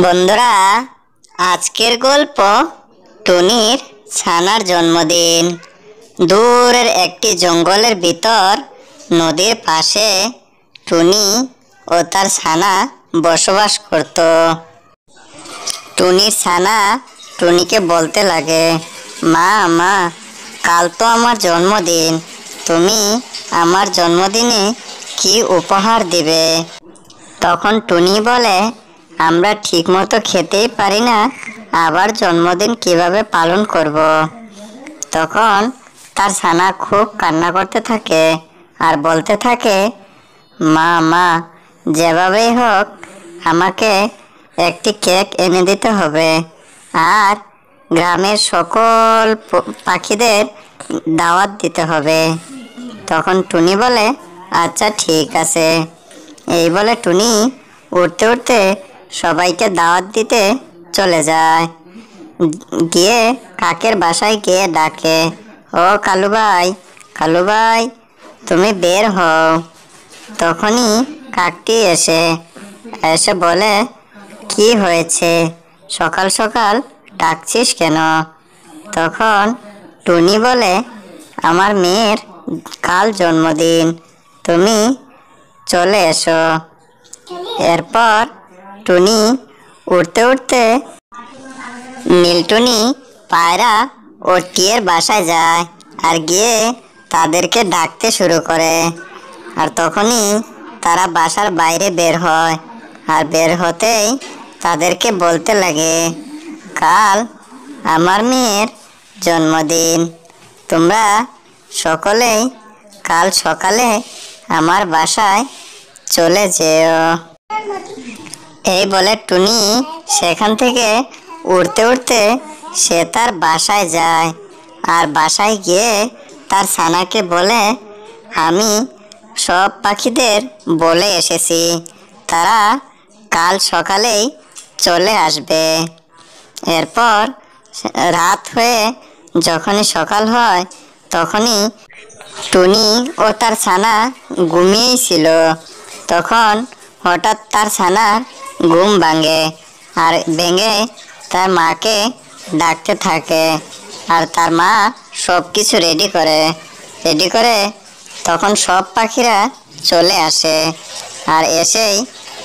বন্ধুরা, আজকের গল্প টুনির ছানার জন্মদিন। দূরের একটি জঙ্গলের ভিতর নদীর পাশে টুনি ও তার ছানা বসবাস করত। টুনির ছানা টুনিকে বলতে লাগে, মা মা, কাল তো আমার জন্মদিন, তুমি আমার জন্মদিনে কি উপহার দিবে? তখন টুনি বলে, আমরা ঠিক মতো খেতেই পারি না, আবার জন্মদিন কিভাবে পালন করব? তখন তার ছানা খুব কান্না করতে থাকে আর বলতে থাকে, মা মা, যেভাবেই হোক আমাকে একটি কেক এনে দিতে হবে, আর গ্রামের সকল পাখিদের দাওয়াত দিতে হবে। তখন টুনি বলে, আচ্ছা ঠিক আছে। এই বলে টুনি উঠতে উঠতে সবাইকে দাওয়াত দিতে চলে যায়। গিয়ে কাকের বাসায় গিয়ে ডাকে, ও কালু ভাই, কালু ভাই, তুমি বের হও। তখনই কাকটি এসে বলে, কি হয়েছে, সকাল সকাল ডাকছিস কেন? তখন টুনি বলে, আমার মেয়ের কাল জন্মদিন, তুমি চলে এসো। এরপর টুনি উঠতে উঠতে নীলটুনি, পায়রা ও টিয়ের বাসায় যায় আর গিয়ে তাদেরকে ডাকতে শুরু করে। আর তখনই তারা বাসার বাইরে বের হয়, আর বের হতেই তাদেরকে বলতে লাগে, কাল আমার মেয়ের জন্মদিন, তোমরা সকলেই কাল সকালে আমার বাসায় চলে যেও। এই বলে টুনি সেখান থেকে উড়তে উড়তে সে তার বাসায় যায়। আর বাসায় গিয়ে তার ছানাকে বলে, আমি সব পাখিদের বলে এসেছি, তারা কাল সকালেই চলে আসবে। এরপর রাত হয়ে যখনই সকাল হয়, তখনই টুনি ও তার ছানা ঘুমিয়েই ছিল। তখন হঠাৎ তার ছানার ঘুম ভাঙে, আর ভেঙে তার মাকে ডাকতে থাকে। আর তার মা সব কিছু রেডি করে তখন সব পাখিরা চলে আসে, আর এসেই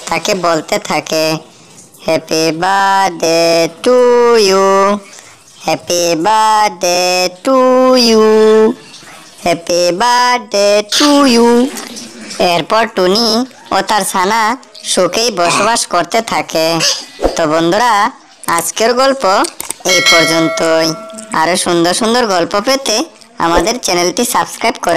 তাকে বলতে থাকে, happy birthday to you, happy birthday to you, happy birthday to you. এরপর টুনি ও তার ছানা সুখেই বসবাস করতে থাকে। তো বন্ধুরা, আজকের গল্প এই পর্যন্তই। আরো সুন্দর সুন্দর গল্প পেতে আমাদের চ্যানেলটি সাবস্ক্রাইব করে